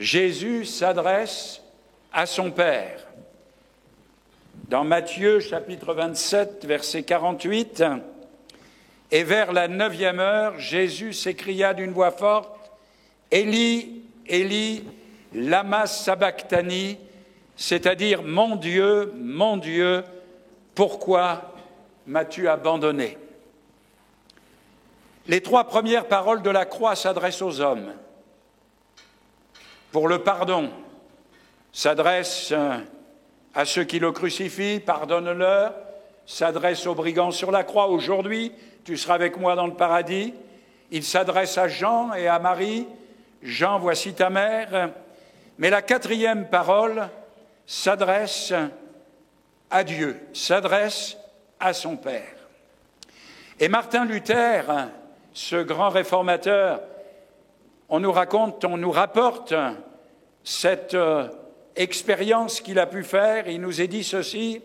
Jésus s'adresse à son Père. Dans Matthieu, chapitre 27, verset 48, « Et vers la 9e heure, Jésus s'écria d'une voix forte, « Élie, Élie, lama sabachthani », c'est-à-dire « Mon Dieu, pourquoi m'as-tu abandonné ?» Les 3 premières paroles de la croix s'adressent aux hommes. Pour le pardon, s'adresse à ceux qui le crucifient, pardonne-leur, s'adresse aux brigands sur la croix. Aujourd'hui, tu seras avec moi dans le paradis. Il s'adresse à Jean et à Marie. Jean, voici ta mère. Mais la 4e parole s'adresse à Dieu, s'adresse à son Père. Et Martin Luther, ce grand réformateur, on nous rapporte cette expérience qu'il a pu faire. Il nous est dit ceci.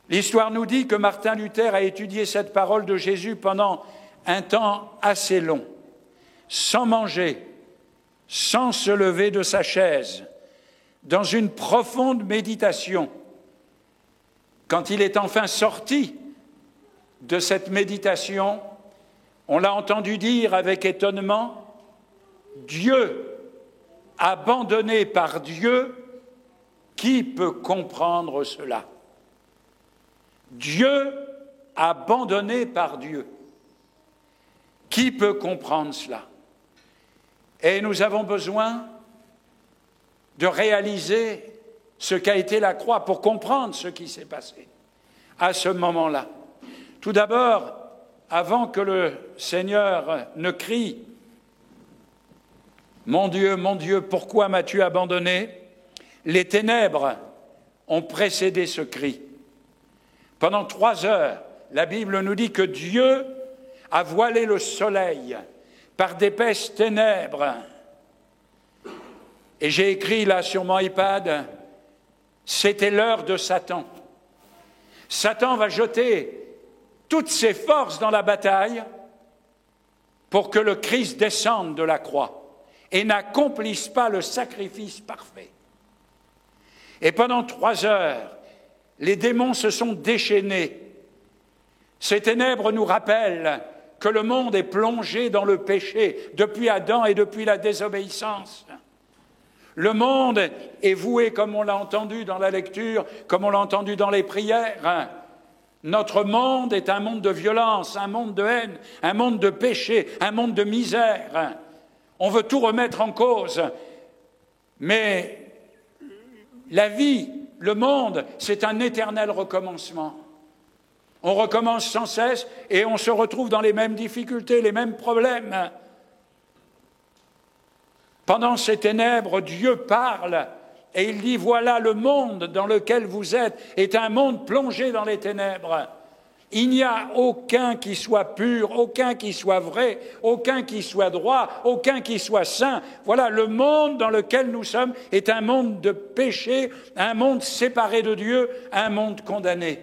L'histoire nous dit que Martin Luther a étudié cette parole de Jésus pendant un temps assez long, sans manger, sans se lever de sa chaise, dans une profonde méditation. Quand il est enfin sorti de cette méditation, on l'a entendu dire avec étonnement, « Dieu, abandonné par Dieu, qui peut comprendre cela ?» Dieu, abandonné par Dieu, qui peut comprendre cela? Et nous avons besoin de réaliser ce qu'a été la croix pour comprendre ce qui s'est passé à ce moment-là. Tout d'abord, avant que le Seigneur ne crie « Mon Dieu, pourquoi m'as-tu abandonné ?» les ténèbres ont précédé ce cri. Pendant 3 heures, la Bible nous dit que Dieu a voilé le soleil par d'épaisses ténèbres. Et j'ai écrit là sur mon iPad, c'était l'heure de Satan. Satan va jeter toutes ses forces dans la bataille pour que le Christ descende de la croix et n'accomplisse pas le sacrifice parfait. Et pendant 3 heures, les démons se sont déchaînés. Ces ténèbres nous rappellent que le monde est plongé dans le péché depuis Adam et depuis la désobéissance. Le monde est voué, comme on l'a entendu dans la lecture, comme on l'a entendu dans les prières. Notre monde est un monde de violence, un monde de haine, un monde de péché, un monde de misère. On veut tout remettre en cause. Mais la vie, le monde, c'est un éternel recommencement. On recommence sans cesse et on se retrouve dans les mêmes difficultés, les mêmes problèmes. Pendant ces ténèbres, Dieu parle et il dit « Voilà, le monde dans lequel vous êtes est un monde plongé dans les ténèbres. Il n'y a aucun qui soit pur, aucun qui soit vrai, aucun qui soit droit, aucun qui soit saint. Voilà, le monde dans lequel nous sommes est un monde de péché, un monde séparé de Dieu, un monde condamné. »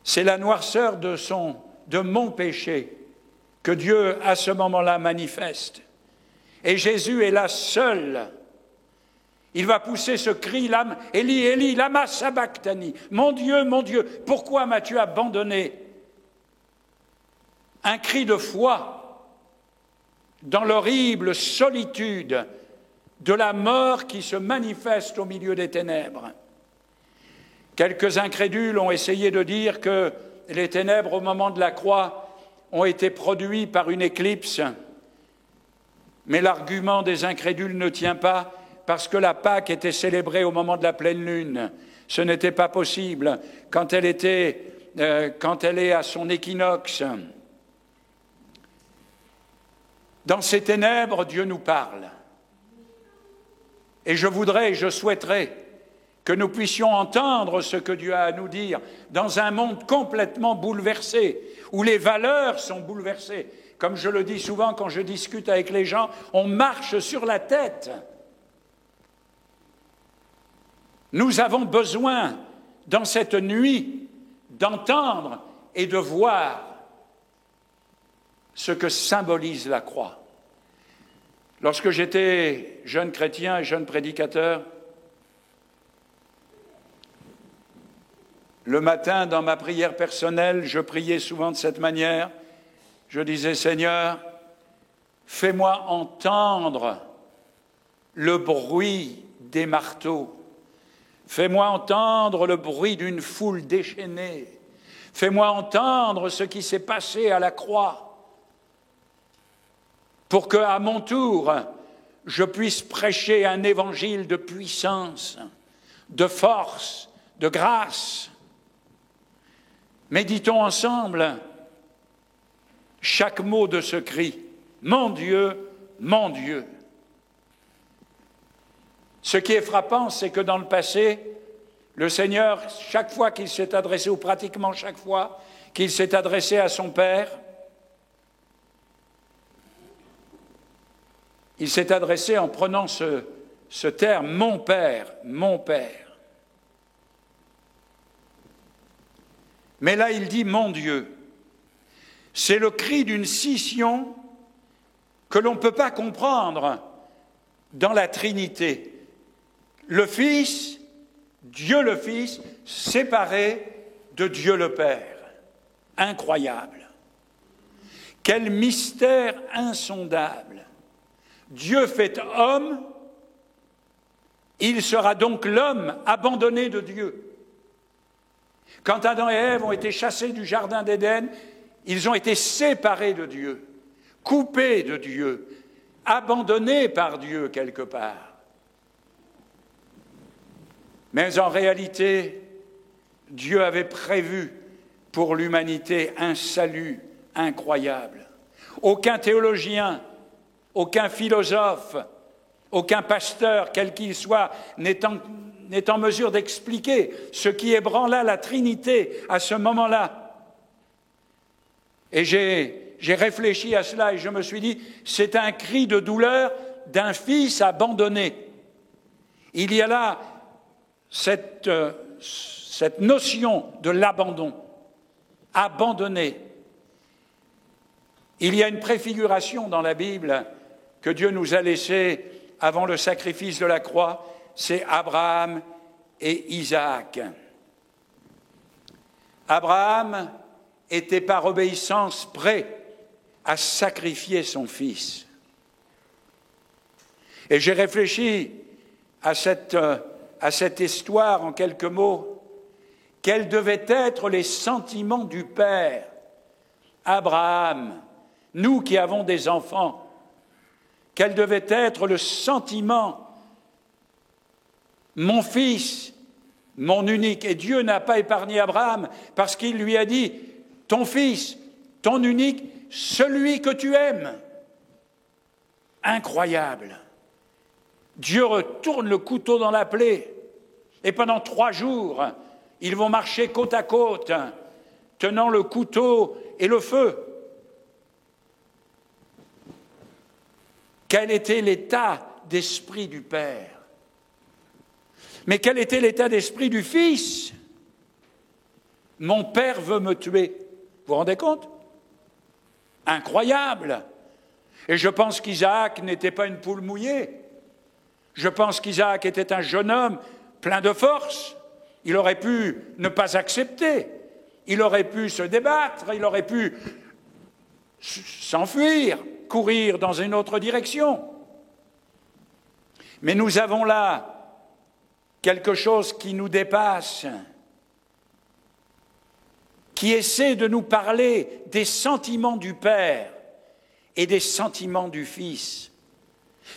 C'est la noirceur de mon péché que Dieu, à ce moment-là, manifeste. Et Jésus est là seul. Il va pousser ce cri, « Élie, Élie, lama sabachthani » , « Mon Dieu, pourquoi m'as-tu abandonné ?» Un cri de foi dans l'horrible solitude de la mort qui se manifeste au milieu des ténèbres. Quelques incrédules ont essayé de dire que les ténèbres, au moment de la croix, ont été produits par une éclipse. Mais l'argument des incrédules ne tient pas parce que la Pâque était célébrée au moment de la pleine lune. Ce n'était pas possible quand elle est à son équinoxe. Dans ces ténèbres, Dieu nous parle. Et je souhaiterais que nous puissions entendre ce que Dieu a à nous dire dans un monde complètement bouleversé, où les valeurs sont bouleversées. Comme je le dis souvent quand je discute avec les gens, on marche sur la tête. Nous avons besoin, dans cette nuit, d'entendre et de voir ce que symbolise la croix. Lorsque j'étais jeune chrétien et jeune prédicateur, le matin, dans ma prière personnelle, je priais souvent de cette manière. Je disais, Seigneur, fais-moi entendre le bruit des marteaux. Fais-moi entendre le bruit d'une foule déchaînée. Fais-moi entendre ce qui s'est passé à la croix, pour qu'à mon tour, je puisse prêcher un évangile de puissance, de force, de grâce. Méditons ensemble chaque mot de ce cri. Mon Dieu, mon Dieu. Ce qui est frappant, c'est que dans le passé, le Seigneur, chaque fois qu'il s'est adressé, ou pratiquement chaque fois qu'il s'est adressé à son Père, il s'est adressé en prenant ce terme, mon Père, mon Père. Mais là, il dit mon Dieu. C'est le cri d'une scission que l'on ne peut pas comprendre dans la Trinité. Le Fils, Dieu le Fils, séparé de Dieu le Père. Incroyable. Quel mystère insondable. Dieu fait homme, il sera donc l'homme abandonné de Dieu. Quand Adam et Ève ont été chassés du jardin d'Éden, ils ont été séparés de Dieu, coupés de Dieu, abandonnés par Dieu quelque part. Mais en réalité, Dieu avait prévu pour l'humanité un salut incroyable. Aucun théologien, aucun philosophe, aucun pasteur, quel qu'il soit, n'est en mesure d'expliquer ce qui ébranla la Trinité à ce moment-là. Et j'ai réfléchi à cela et je me suis dit, c'est un cri de douleur d'un fils abandonné. Il y a là cette notion de l'abandon, abandonné. Il y a une préfiguration dans la Bible que Dieu nous a laissée avant le sacrifice de la croix, c'est Abraham et Isaac. Abraham était par obéissance prêt à sacrifier son fils. Et j'ai réfléchi à cette histoire en quelques mots. Quels devaient être les sentiments du Père, Abraham, nous qui avons des enfants, quel devait être le sentiment, mon fils, mon unique. Et Dieu n'a pas épargné Abraham parce qu'il lui a dit, ton fils, ton unique, celui que tu aimes. Incroyable. Dieu retourne le couteau dans la plaie. Et pendant 3 jours, ils vont marcher côte à côte, tenant le couteau et le feu. Quel était l'état d'esprit du Père? Mais quel était l'état d'esprit du Fils? Mon Père veut me tuer. Vous vous rendez compte? Incroyable. Et je pense qu'Isaac n'était pas une poule mouillée. Je pense qu'Isaac était un jeune homme plein de force. Il aurait pu ne pas accepter. Il aurait pu se débattre. Il aurait pu s'enfuir, courir dans une autre direction. Mais nous avons là quelque chose qui nous dépasse, qui essaie de nous parler des sentiments du Père et des sentiments du Fils.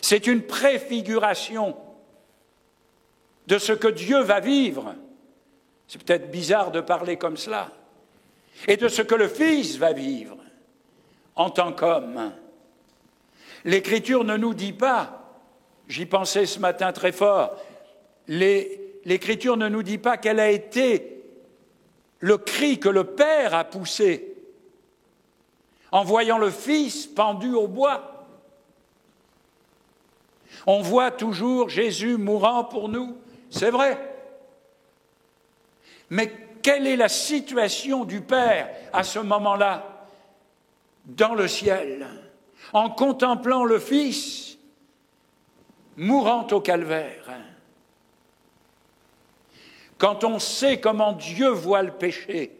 C'est une préfiguration de ce que Dieu va vivre. C'est peut-être bizarre de parler comme cela. Et de ce que le Fils va vivre en tant qu'homme. L'Écriture ne nous dit pas, j'y pensais ce matin très fort, l'Écriture ne nous dit pas quel a été le cri que le Père a poussé en voyant le Fils pendu au bois. On voit toujours Jésus mourant pour nous, c'est vrai. Mais quelle est la situation du Père à ce moment-là, dans le ciel, en contemplant le Fils mourant au calvaire. Quand on sait comment Dieu voit le péché,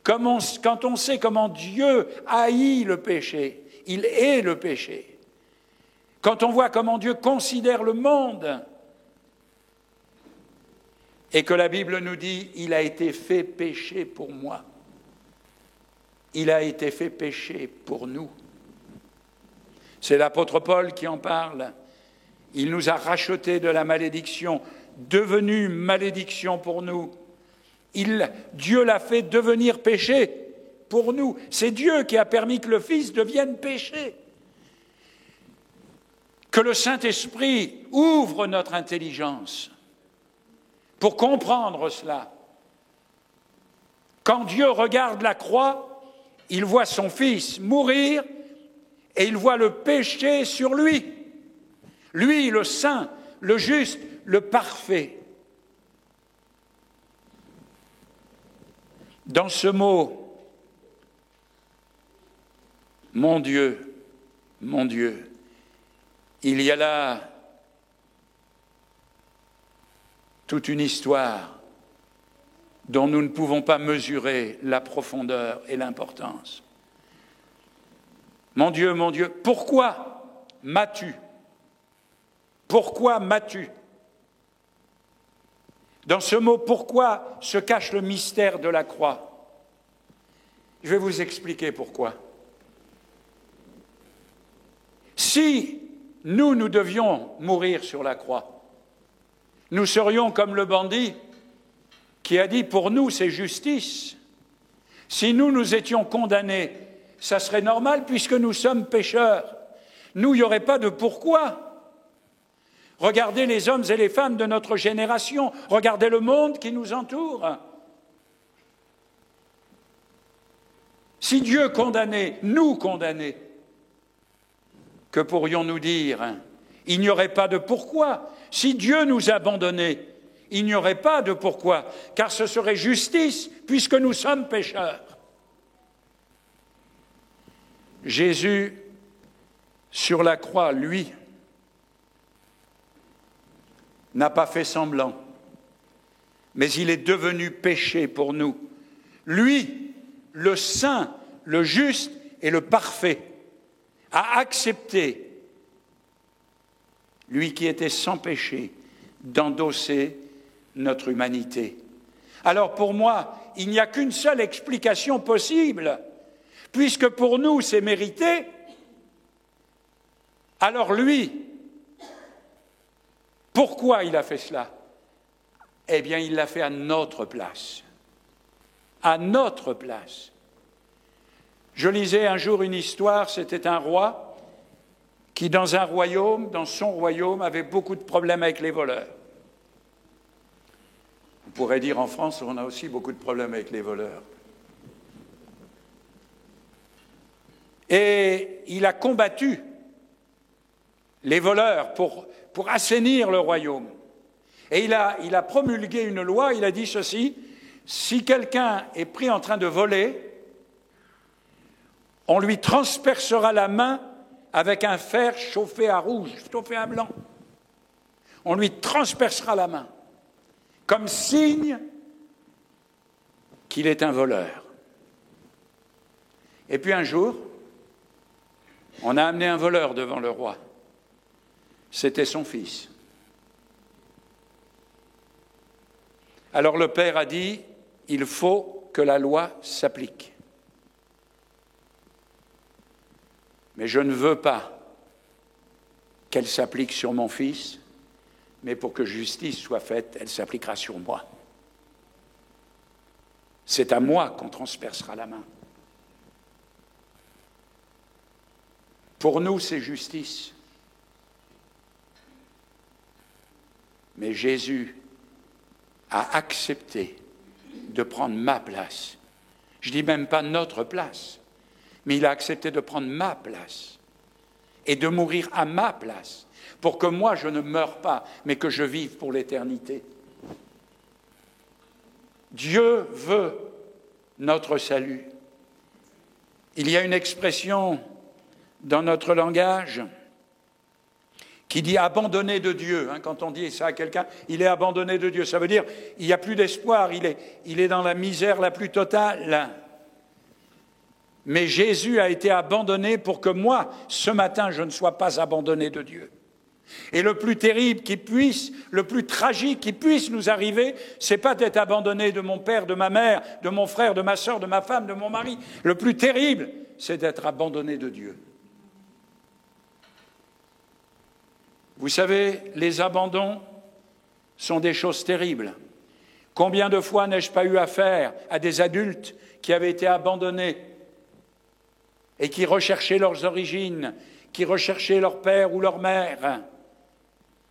quand on sait comment Dieu haït le péché, il est le péché. Quand on voit comment Dieu considère le monde, et que la Bible nous dit « Il a été fait péché pour moi ». Il a été fait péché pour nous. C'est l'apôtre Paul qui en parle. Il nous a rachetés de la malédiction, devenu malédiction pour nous. Dieu l'a fait devenir péché pour nous. C'est Dieu qui a permis que le Fils devienne péché. Que le Saint-Esprit ouvre notre intelligence pour comprendre cela. Quand Dieu regarde la croix, il voit son Fils mourir et il voit le péché sur lui. Lui, le saint, le juste, le parfait. Dans ce mot, mon Dieu, il y a là toute une histoire dont nous ne pouvons pas mesurer la profondeur et l'importance. Mon Dieu, pourquoi m'as-tu? Pourquoi m'as-tu? Dans ce mot « pourquoi » se cache le mystère de la croix. Je vais vous expliquer pourquoi. Si nous devions mourir sur la croix, nous serions comme le bandit qui a dit « pour nous, c'est justice ». Si nous étions condamnés, ça serait normal puisque nous sommes pécheurs. Nous, il n'y aurait pas de pourquoi. Regardez les hommes et les femmes de notre génération, regardez le monde qui nous entoure. Si Dieu condamnait, nous condamnait, que pourrions-nous dire? Il n'y aurait pas de pourquoi. Si Dieu nous abandonnait, il n'y aurait pas de pourquoi, car ce serait justice puisque nous sommes pécheurs. Jésus, sur la croix, lui, n'a pas fait semblant, mais il est devenu péché pour nous. Lui, le saint, le juste et le parfait, a accepté, lui qui était sans péché, d'endosser notre humanité. Alors pour moi, il n'y a qu'une seule explication possible, puisque pour nous c'est mérité, alors lui, pourquoi il a fait cela? Eh bien, il l'a fait à notre place. À notre place. Je lisais un jour une histoire, c'était un roi qui, dans son royaume, avait beaucoup de problèmes avec les voleurs. On pourrait dire en France, on a aussi beaucoup de problèmes avec les voleurs. Et il a combattu les voleurs pour assainir le royaume. Et il a promulgué une loi, il a dit ceci, si quelqu'un est pris en train de voler, on lui transpercera la main avec un fer chauffé à rouge, chauffé à blanc. On lui transpercera la main, comme signe qu'il est un voleur. Et puis un jour, on a amené un voleur devant le roi. C'était son fils. Alors le père a dit, il faut que la loi s'applique. Mais je ne veux pas qu'elle s'applique sur mon fils, mais pour que justice soit faite, elle s'appliquera sur moi. C'est à moi qu'on transpercera la main. Pour nous, c'est justice. Mais Jésus a accepté de prendre ma place. Je ne dis même pas notre place, mais il a accepté de prendre ma place et de mourir à ma place pour que moi, je ne meure pas, mais que je vive pour l'éternité. Dieu veut notre salut. Il y a une expression dans notre langage qui dit abandonné de Dieu. Quand on dit ça à quelqu'un, il est abandonné de Dieu. Ça veut dire il n'y a plus d'espoir, il est dans la misère la plus totale. Mais Jésus a été abandonné pour que moi, ce matin, je ne sois pas abandonné de Dieu. Et le plus terrible le plus tragique qui puisse nous arriver, c'est pas d'être abandonné de mon père, de ma mère, de mon frère, de ma sœur, de ma femme, de mon mari. Le plus terrible, c'est d'être abandonné de Dieu. Vous savez, les abandons sont des choses terribles. Combien de fois n'ai-je pas eu affaire à des adultes qui avaient été abandonnés et qui recherchaient leurs origines, qui recherchaient leur père ou leur mère,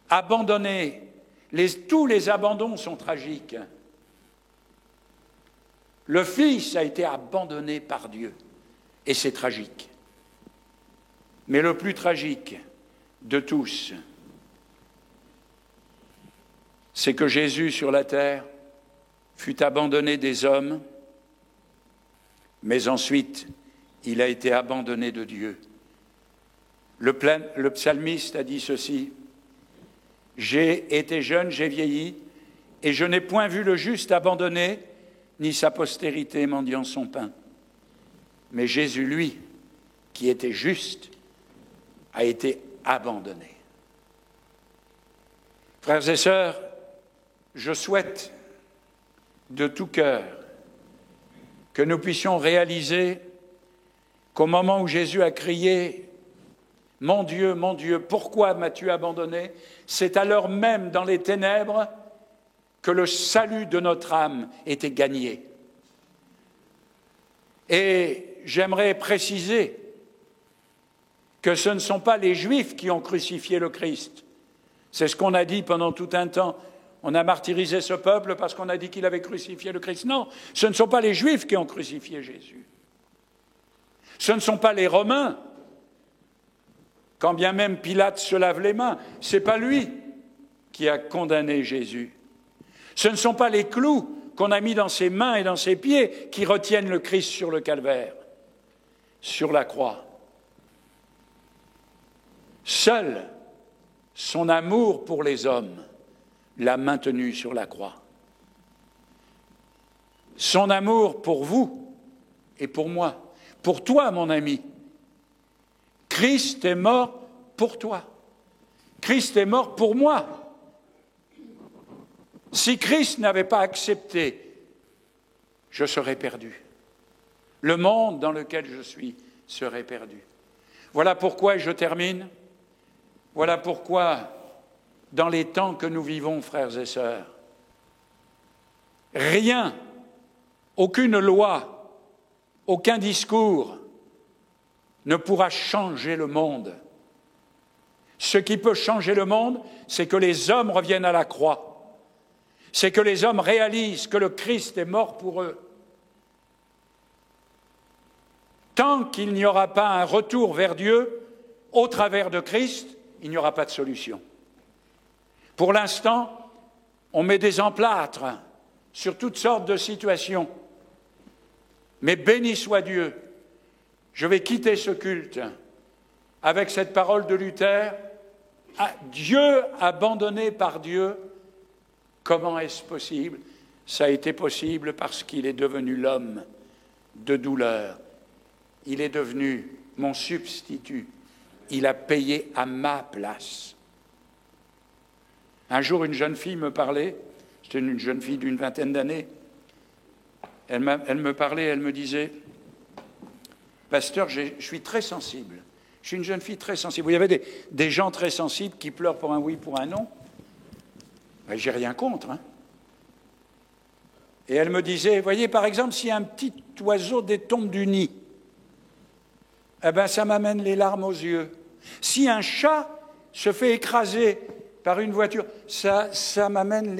abandonnés. Tous les abandons sont tragiques. Le Fils a été abandonné par Dieu, et c'est tragique. Mais le plus tragique de tous, c'est que Jésus sur la terre fut abandonné des hommes, mais ensuite il a été abandonné de Dieu. Le psalmiste a dit ceci: « J'ai été jeune, j'ai vieilli, et je n'ai point vu le juste abandonné, ni sa postérité mendiant son pain. » Mais Jésus, lui, qui était juste, a été abandonné. Frères et sœurs, je souhaite de tout cœur que nous puissions réaliser qu'au moment où Jésus a crié « Mon Dieu, pourquoi m'as-tu abandonné ?» c'est à l'heure même dans les ténèbres que le salut de notre âme était gagné. Et j'aimerais préciser que ce ne sont pas les Juifs qui ont crucifié le Christ. C'est ce qu'on a dit pendant tout un temps. On a martyrisé ce peuple parce qu'on a dit qu'il avait crucifié le Christ. Non, ce ne sont pas les Juifs qui ont crucifié Jésus. Ce ne sont pas les Romains. Quand bien même Pilate se lave les mains, ce n'est pas lui qui a condamné Jésus. Ce ne sont pas les clous qu'on a mis dans ses mains et dans ses pieds qui retiennent le Christ sur le calvaire, sur la croix. Seul son amour pour les hommes l'a maintenu sur la croix. Son amour pour vous et pour moi, pour toi, mon ami. Christ est mort pour toi. Christ est mort pour moi. Si Christ n'avait pas accepté, je serais perdu. Le monde dans lequel je suis serait perdu. Voilà pourquoi, et je termine, voilà pourquoi, dans les temps que nous vivons, frères et sœurs, rien, aucune loi, aucun discours ne pourra changer le monde. Ce qui peut changer le monde, c'est que les hommes reviennent à la croix. C'est que les hommes réalisent que le Christ est mort pour eux. Tant qu'il n'y aura pas un retour vers Dieu au travers de Christ, il n'y aura pas de solution. Pour l'instant, on met des emplâtres sur toutes sortes de situations. Mais béni soit Dieu, je vais quitter ce culte avec cette parole de Luther. Dieu abandonné par Dieu, comment est-ce possible? Ça a été possible parce qu'il est devenu l'homme de douleur. Il est devenu mon substitut. Il a payé à ma place. Un jour, une jeune fille me parlait, c'était une jeune fille d'une vingtaine d'années, elle me parlait, elle me disait « Pasteur, je suis très sensible. Je suis une jeune fille très sensible. Vous avez des gens très sensibles qui pleurent pour un oui, pour un non. Ben, j'ai rien contre. Hein. Et elle me disait, voyez, par exemple, si un petit oiseau détombe du nid, eh ben, ça m'amène les larmes aux yeux. Si un chat se fait écraser par une voiture, ça m'amène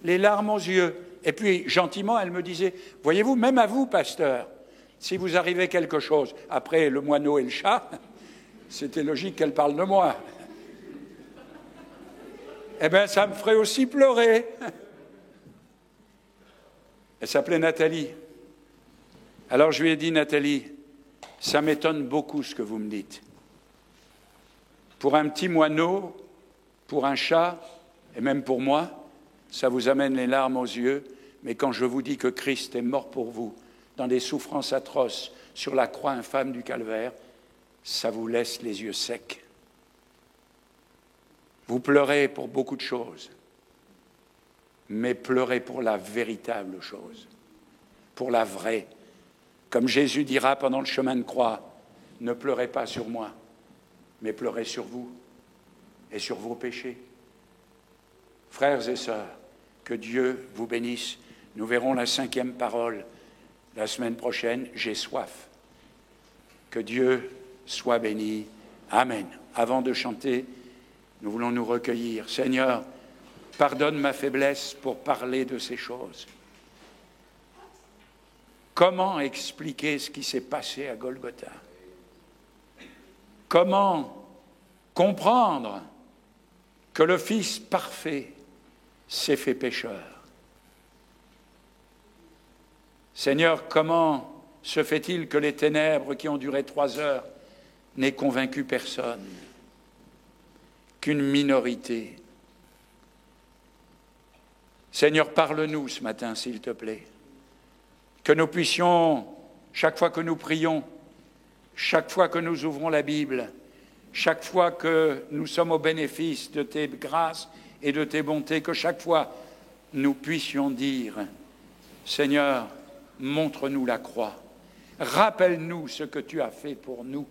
les larmes aux yeux. Et puis, gentiment, elle me disait, voyez-vous, même à vous, pasteur, si vous arrivez quelque chose, après le moineau et le chat, c'était logique qu'elle parle de moi. Eh bien, ça me ferait aussi pleurer. Elle s'appelait Nathalie. Alors je lui ai dit, Nathalie, ça m'étonne beaucoup ce que vous me dites. Pour un petit moineau Pour un chat, et même pour moi, ça vous amène les larmes aux yeux, mais quand je vous dis que Christ est mort pour vous, dans des souffrances atroces, sur la croix infâme du calvaire, ça vous laisse les yeux secs. Vous pleurez pour beaucoup de choses, mais pleurez pour la véritable chose, pour la vraie. Comme Jésus dira pendant le chemin de croix, ne pleurez pas sur moi, mais pleurez sur vous et sur vos péchés. Frères et sœurs, que Dieu vous bénisse. Nous verrons la 5e parole la semaine prochaine. J'ai soif. Que Dieu soit béni. Amen. Avant de chanter, nous voulons nous recueillir. Seigneur, pardonne ma faiblesse pour parler de ces choses. Comment expliquer ce qui s'est passé à Golgotha? Comment comprendre que le Fils parfait s'est fait pécheur? Seigneur, comment se fait-il que les ténèbres qui ont duré 3 heures n'aient convaincu personne? Qu'une minorité. Seigneur, parle-nous ce matin, s'il te plaît. Que nous puissions, chaque fois que nous prions, chaque fois que nous ouvrons la Bible, chaque fois que nous sommes au bénéfice de tes grâces et de tes bontés, que chaque fois nous puissions dire, Seigneur, montre-nous la croix, rappelle-nous ce que tu as fait pour nous.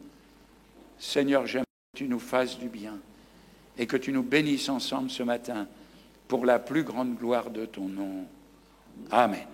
Seigneur, j'aime que tu nous fasses du bien et que tu nous bénisses ensemble ce matin pour la plus grande gloire de ton nom. Amen.